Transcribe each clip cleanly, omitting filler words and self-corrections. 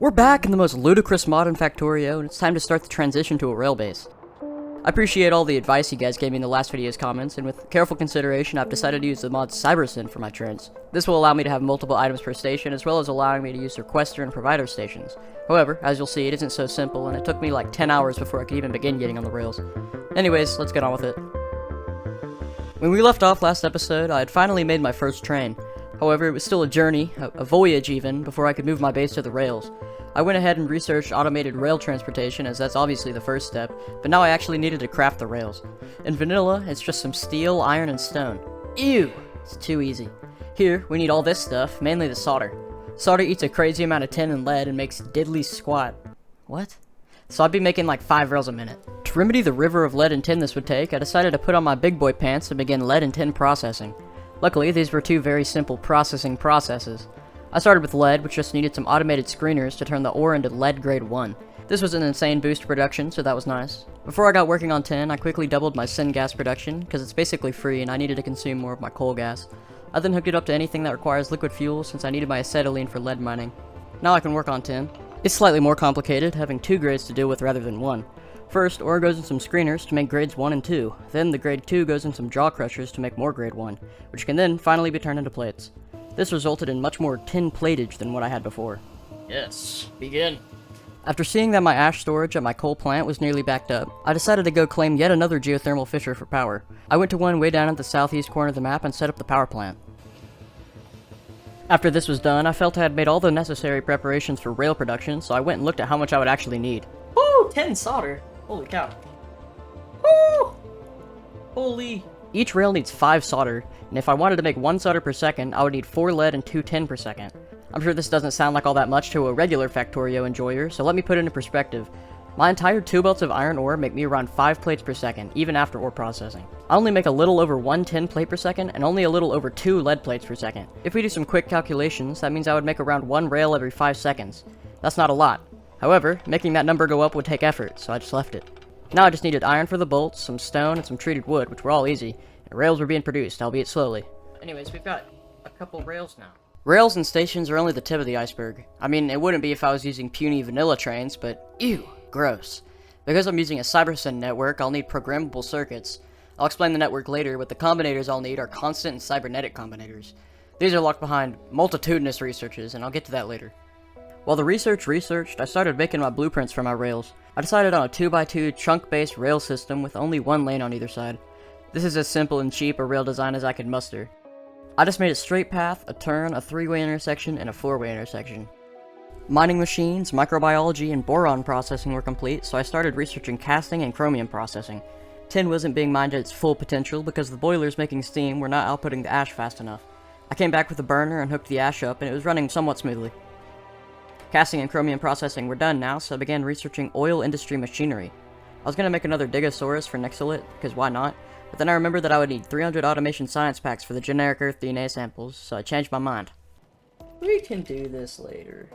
We're back in the most ludicrous mod in Factorio, and it's time to start the transition to a rail base. I appreciate all the advice you guys gave me in the last video's comments, and with careful consideration, I've decided to use the mod Cybersyn for my trains. This will allow me to have multiple items per station, as well as allowing me to use requester and provider stations. However, as you'll see, it isn't so simple, and it took me like 10 hours before I could even begin getting on the rails. Anyways, let's get on with it. When we left off last episode, I had finally made my first train. However, it was still a journey, a voyage even, before I could move my base to the rails. I went ahead and researched automated rail transportation, as that's obviously the first step, but now I actually needed to craft the rails. In vanilla, it's just some steel, iron, and stone. Ew! It's too easy. Here, we need all this stuff, mainly the solder. Solder eats a crazy amount of tin and lead and makes diddly squat. What? So I'd be making like 5 rails a minute. To remedy the river of lead and tin this would take, I decided to put on my big boy pants and begin lead and tin processing. Luckily, these were two very simple processing processes. I started with lead, which just needed some automated screeners to turn the ore into lead grade 1. This was an insane boost to production, so that was nice. Before I got working on tin, I quickly doubled my syngas production, because it's basically free and I needed to consume more of my coal gas. I then hooked it up to anything that requires liquid fuel, since I needed my acetylene for lead mining. Now I can work on tin. It's slightly more complicated, having 2 grades to deal with rather than 1. First, ore goes in some screeners to make grades 1 and 2. Then the grade 2 goes in some jaw crushers to make more grade 1, which can then finally be turned into plates. This resulted in much more tin platage than what I had before. Yes, begin. After seeing that my ash storage at my coal plant was nearly backed up, I decided to go claim yet another geothermal fissure for power. I went to one way down at the southeast corner of the map and set up the power plant. After this was done, I felt I had made all the necessary preparations for rail production, so I went and looked at how much I would actually need. Woo! 10 solder! Holy cow. Woo! Holy. Each rail needs 5 solder, and if I wanted to make 1 solder per second, I would need 4 lead and 2 tin per second. I'm sure this doesn't sound like all that much to a regular Factorio enjoyer, so let me put it into perspective. My entire 2 belts of iron ore make me around 5 plates per second, even after ore processing. I only make a little over 1 tin plate per second, and only a little over 2 lead plates per second. If we do some quick calculations, that means I would make around 1 rail every 5 seconds. That's not a lot. However, making that number go up would take effort, so I just left it. Now I just needed iron for the bolts, some stone, and some treated wood, which were all easy, and rails were being produced, albeit slowly. Anyways, we've got a couple rails now. Rails and stations are only the tip of the iceberg. I mean, it wouldn't be if I was using puny vanilla trains, but ew, gross. Because I'm using a Cybersyn network, I'll need programmable circuits. I'll explain the network later, but the combinators I'll need are constant and cybernetic combinators. These are locked behind multitudinous researches, and I'll get to that later. While the researched, I started making my blueprints for my rails. I decided on a 2x2 chunk-based rail system with only 1 lane on either side. This is as simple and cheap a rail design as I could muster. I just made a straight path, a turn, a 3-way intersection, and a 4-way intersection. Mining machines, microbiology, and boron processing were complete, so I started researching casting and chromium processing. Tin wasn't being mined at its full potential because the boilers making steam were not outputting the ash fast enough. I came back with a burner and hooked the ash up, and it was running somewhat smoothly. Casting and chromium processing were done now, so I began researching oil industry machinery. I was going to make another Digosaurus for Nexolit, because why not? But then I remembered that I would need 300 automation science packs for the generic Earth DNA samples, so I changed my mind. We can do this later.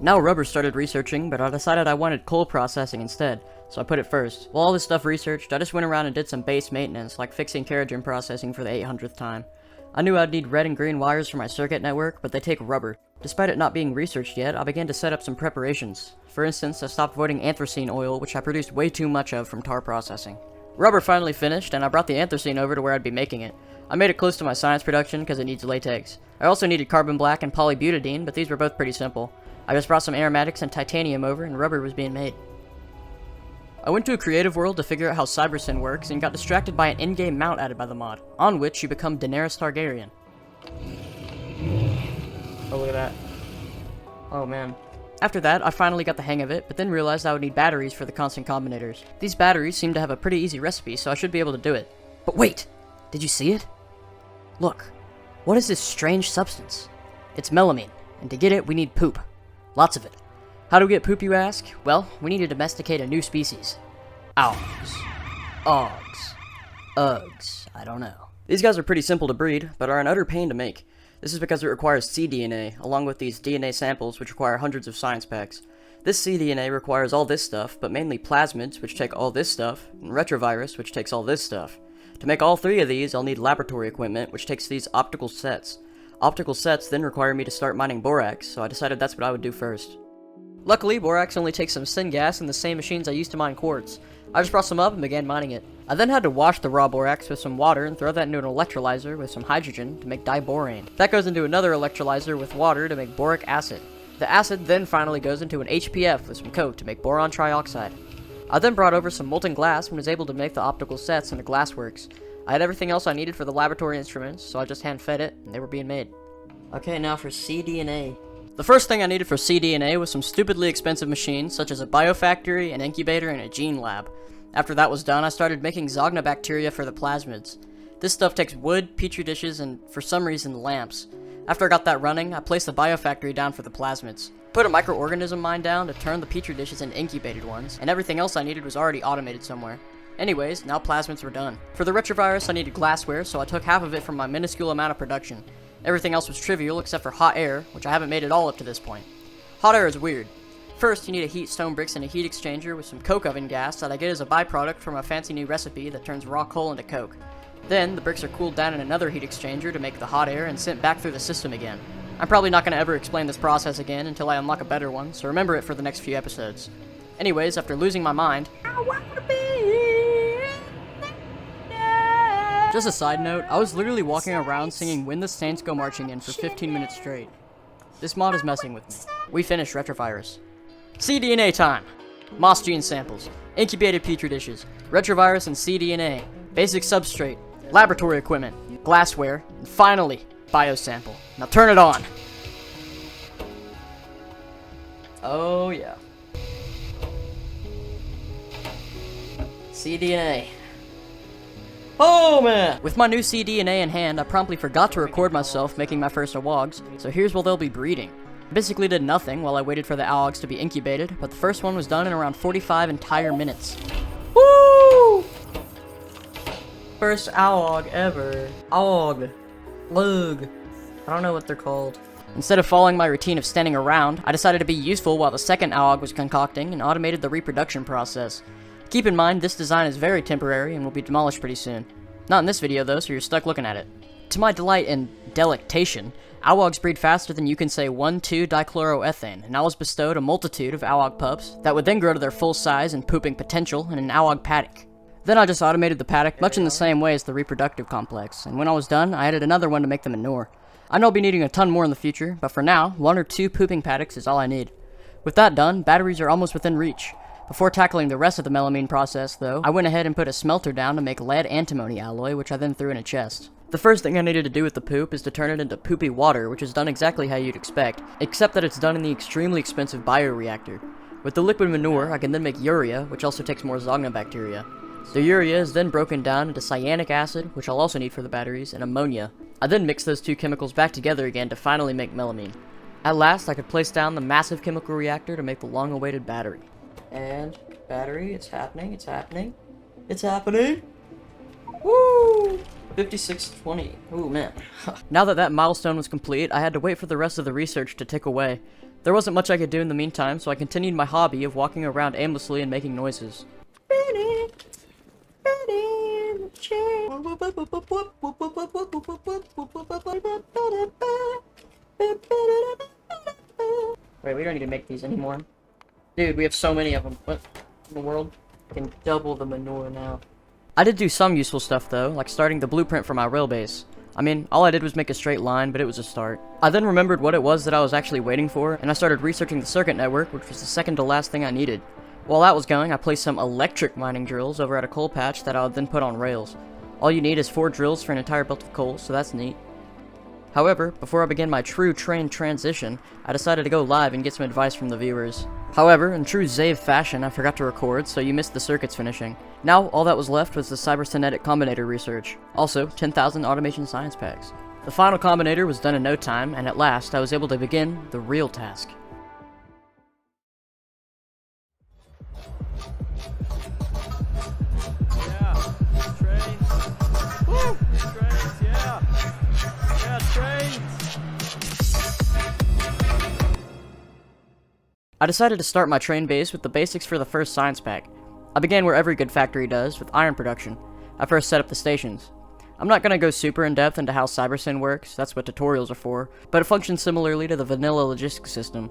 Now Rubber started researching, but I decided I wanted coal processing instead, so I put it first. While all this stuff researched, I just went around and did some base maintenance, like fixing Keragen processing for the 800th time. I knew I'd need red and green wires for my circuit network, but they take rubber. Despite it not being researched yet, I began to set up some preparations. For instance, I stopped voiding anthracene oil, which I produced way too much of from tar processing. Rubber finally finished, and I brought the anthracene over to where I'd be making it. I made it close to my science production because it needs latex. I also needed carbon black and polybutadiene, but these were both pretty simple. I just brought some aromatics and titanium over, and rubber was being made. I went to a creative world to figure out how Cybersyn works, and got distracted by an in-game mount added by the mod, on which you become Daenerys Targaryen. Oh, look at that. Oh, man. After that, I finally got the hang of it, but then realized I would need batteries for the constant combinators. These batteries seem to have a pretty easy recipe, so I should be able to do it. But wait! Did you see it? Look. What is this strange substance? It's melamine, and to get it, we need poop. Lots of it. How do we get poop, you ask? Well, we need to domesticate a new species. Auogs. Augs. Ugs. I don't know. These guys are pretty simple to breed, but are an utter pain to make. This is because it requires cDNA, along with these DNA samples which require hundreds of science packs. This cDNA requires all this stuff, but mainly plasmids, which take all this stuff, and retrovirus, which takes all this stuff. To make all 3 of these, I'll need laboratory equipment, which takes these optical sets. Optical sets then require me to start mining borax, so I decided that's what I would do first. Luckily, borax only takes some syngas in the same machines I used to mine quartz. I just brought some up and began mining it. I then had to wash the raw borax with some water and throw that into an electrolyzer with some hydrogen to make diborane. That goes into another electrolyzer with water to make boric acid. The acid then finally goes into an HPF with some coke to make boron trioxide. I then brought over some molten glass and was able to make the optical sets in the glassworks. I had everything else I needed for the laboratory instruments, so I just hand-fed it, and they were being made. Okay, now for cDNA. The first thing I needed for cDNA was some stupidly expensive machines, such as a biofactory, an incubator, and a gene lab. After that was done, I started making zognobacteria for the plasmids. This stuff takes wood, petri dishes, and, for some reason, lamps. After I got that running, I placed the biofactory down for the plasmids. Put a microorganism mine down to turn the petri dishes into incubated ones, and everything else I needed was already automated somewhere. Anyways, now plasmids were done. For the retrovirus, I needed glassware, so I took half of it from my minuscule amount of production. Everything else was trivial except for hot air, which I haven't made at all up to this point. Hot air is weird. First, you need to heat stone bricks in a heat exchanger with some coke oven gas that I get as a byproduct from a fancy new recipe that turns raw coal into coke. Then, the bricks are cooled down in another heat exchanger to make the hot air and sent back through the system again. I'm probably not going to ever explain this process again until I unlock a better one, so remember it for the next few episodes. Anyways, after losing my mind, just a side note, I was literally walking around singing When the Saints Go Marching In for 15 minutes straight. This mod is messing with me. We finished retrovirus. cDNA time! Moss gene samples, incubated petri dishes, retrovirus and cDNA, basic substrate, laboratory equipment, glassware, and finally, biosample. Now turn it on! Oh yeah. cDNA. Oh man! With my new cDNA in hand, I promptly forgot to record myself making my first auogs, so here's where they'll be breeding. I basically did nothing while I waited for the auogs to be incubated, but the first one was done in around 45 entire minutes. Woo! First auog ever. Auog. Lug. I don't know what they're called. Instead of following my routine of standing around, I decided to be useful while the second auog was concocting and automated the reproduction process. Keep in mind, this design is very temporary and will be demolished pretty soon. Not in this video though, so you're stuck looking at it. To my delight and delectation, auogs breed faster than you can say 1,2-dichloroethane, and I was bestowed a multitude of auog pups that would then grow to their full size and pooping potential in an auog paddock. Then I just automated the paddock much in the same way as the reproductive complex, and when I was done, I added another one to make the manure. I know I'll be needing a ton more in the future, but for now, 1 or 2 pooping paddocks is all I need. With that done, batteries are almost within reach. Before tackling the rest of the melamine process, though, I went ahead and put a smelter down to make lead antimony alloy, which I then threw in a chest. The first thing I needed to do with the poop is to turn it into poopy water, which is done exactly how you'd expect, except that it's done in the extremely expensive bioreactor. With the liquid manure, I can then make urea, which also takes more zognobacteria. The urea is then broken down into cyanic acid, which I'll also need for the batteries, and ammonia. I then mix those two chemicals back together again to finally make melamine. At last, I could place down the massive chemical reactor to make the long-awaited battery. And battery, it's happening, it's happening, it's happening! Woo! 5620. Ooh, man. Now that milestone was complete, I had to wait for the rest of the research to tick away. There wasn't much I could do in the meantime, so I continued my hobby of walking around aimlessly and making noises. Wait, we don't need to make these anymore. Dude, we have so many of them. What in the world? I can double the manure now. I did do some useful stuff though, like starting the blueprint for my rail base. I mean, all I did was make a straight line, but it was a start. I then remembered what it was that I was actually waiting for, and I started researching the circuit network, which was the second to last thing I needed. While that was going, I placed some electric mining drills over at a coal patch that I would then put on rails. All you need is 4 drills for an entire belt of coal, so that's neat. However, before I began my true train transition, I decided to go live and get some advice from the viewers. However, in true Zave fashion, I forgot to record, so you missed the circuits finishing. Now, all that was left was the cyberkinetic combinator research. Also, 10,000 automation science packs. The final combinator was done in no time, and at last, I was able to begin the real task. Yeah, trains. Woo! Trains, yeah. Yeah, trains. I decided to start my train base with the basics for the first science pack. I began where every good factory does, with iron production. I first set up the stations. I'm not going to go super in-depth into how CyberSyn works, that's what tutorials are for, but it functions similarly to the vanilla logistics system.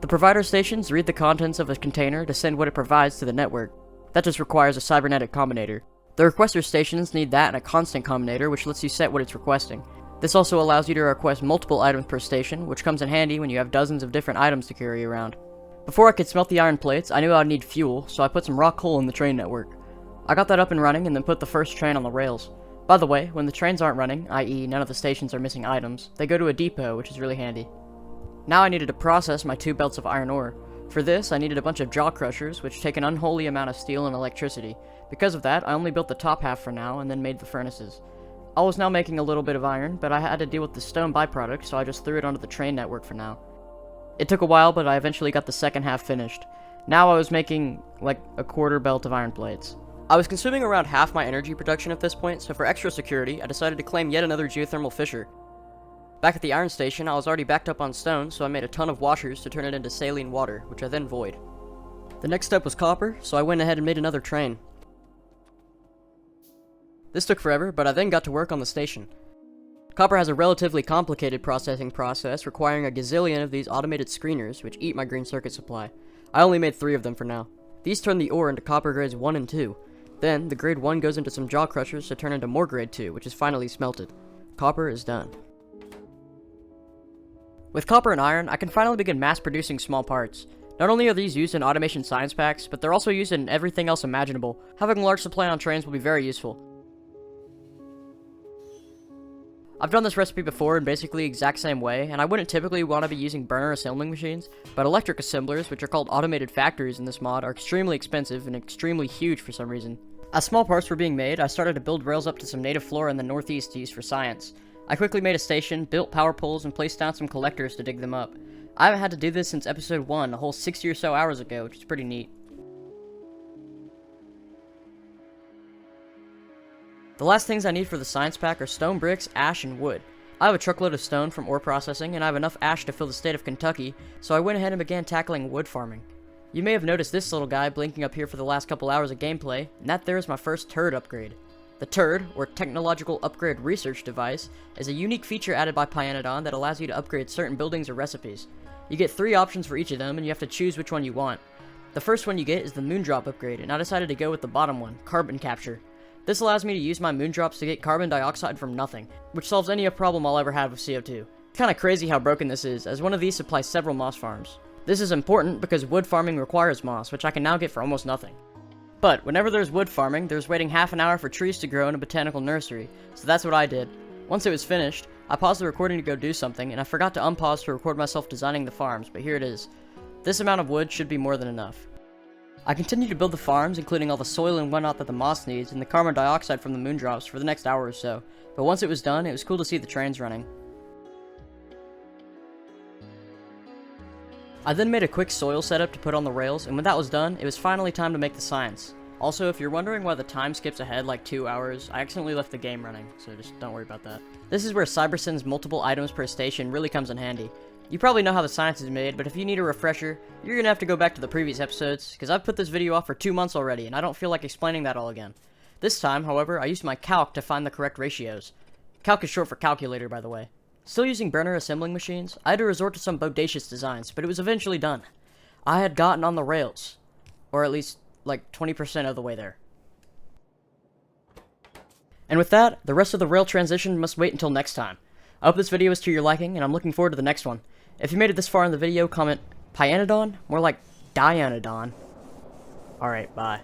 The provider stations read the contents of a container to send what it provides to the network. That just requires a cybernetic combinator. The requester stations need that and a constant combinator, which lets you set what it's requesting. This also allows you to request multiple items per station, which comes in handy when you have dozens of different items to carry around. Before I could smelt the iron plates, I knew I'd need fuel, so I put some rock coal in the train network. I got that up and running and then put the first train on the rails. By the way, when the trains aren't running, i.e. none of the stations are missing items, they go to a depot, which is really handy. Now I needed to process my 2 belts of iron ore. For this, I needed a bunch of jaw crushers, which take an unholy amount of steel and electricity. Because of that, I only built the top half for now, and then made the furnaces. I was now making a little bit of iron, but I had to deal with the stone byproduct, so I just threw it onto the train network for now. It took a while, but I eventually got the second half finished. Now I was making, like, a quarter belt of iron plates. I was consuming around half my energy production at this point, so for extra security, I decided to claim yet another geothermal fissure. Back at the iron station, I was already backed up on stone, so I made a ton of washers to turn it into saline water, which I then void. The next step was copper, so I went ahead and made another train. This took forever, but I then got to work on the station. Copper has a relatively complicated processing process, requiring a gazillion of these automated screeners, which eat my green circuit supply. I only made 3 of them for now. These turn the ore into copper grades 1 and 2. Then, the grade 1 goes into some jaw crushers to turn into more grade 2, which is finally smelted. Copper is done. With copper and iron, I can finally begin mass-producing small parts. Not only are these used in automation science packs, but they're also used in everything else imaginable. Having a large supply on trains will be very useful. I've done this recipe before in basically the exact same way, and I wouldn't typically want to be using burner assembling machines, but electric assemblers, which are called automated factories in this mod, are extremely expensive and extremely huge for some reason. As small parts were being made, I started to build rails up to some native flora in the northeast to use for science. I quickly made a station, built power poles, and placed down some collectors to dig them up. I haven't had to do this since episode 1, a whole 60 or so hours ago, which is pretty neat. The last things I need for the science pack are stone bricks, ash, and wood. I have a truckload of stone from ore processing, and I have enough ash to fill the state of Kentucky, so I went ahead and began tackling wood farming. You may have noticed this little guy blinking up here for the last couple hours of gameplay, and that there is my first turd upgrade. The turd, or Technological Upgrade Research Device, is a unique feature added by Pyanodon that allows you to upgrade certain buildings or recipes. You get 3 options for each of them, and you have to choose which one you want. The first one you get is the Moondrop upgrade, and I decided to go with the bottom one, Carbon Capture. This allows me to use my moondrops to get carbon dioxide from nothing, which solves any problem I'll ever have with CO2. It's kinda crazy how broken this is, as one of these supplies several moss farms. This is important because wood farming requires moss, which I can now get for almost nothing. But whenever there's wood farming, there's waiting half an hour for trees to grow in a botanical nursery, so that's what I did. Once it was finished, I paused the recording to go do something, and I forgot to unpause to record myself designing the farms, but here it is. This amount of wood should be more than enough. I continued to build the farms, including all the soil and whatnot that the moss needs, and the carbon dioxide from the moondrops for the next hour or so, but once it was done, it was cool to see the trains running. I then made a quick soil setup to put on the rails, and when that was done, it was finally time to make the science. Also, if you're wondering why the time skips ahead like 2 hours, I accidentally left the game running, so just don't worry about that. This is where CyberSyn's multiple items per station really comes in handy. You probably know how the science is made, but if you need a refresher, you're gonna have to go back to the previous episodes, because I've put this video off for 2 months already, and I don't feel like explaining that all again. This time, however, I used my calc to find the correct ratios. Calc is short for calculator, by the way. Still using burner assembling machines, I had to resort to some bodacious designs, but it was eventually done. I had gotten on the rails. Or at least, like, 20% of the way there. And with that, the rest of the rail transition must wait until next time. I hope this video was to your liking, and I'm looking forward to the next one. If you made it this far in the video, comment Pyanodon? More like Dianodon. Alright, bye.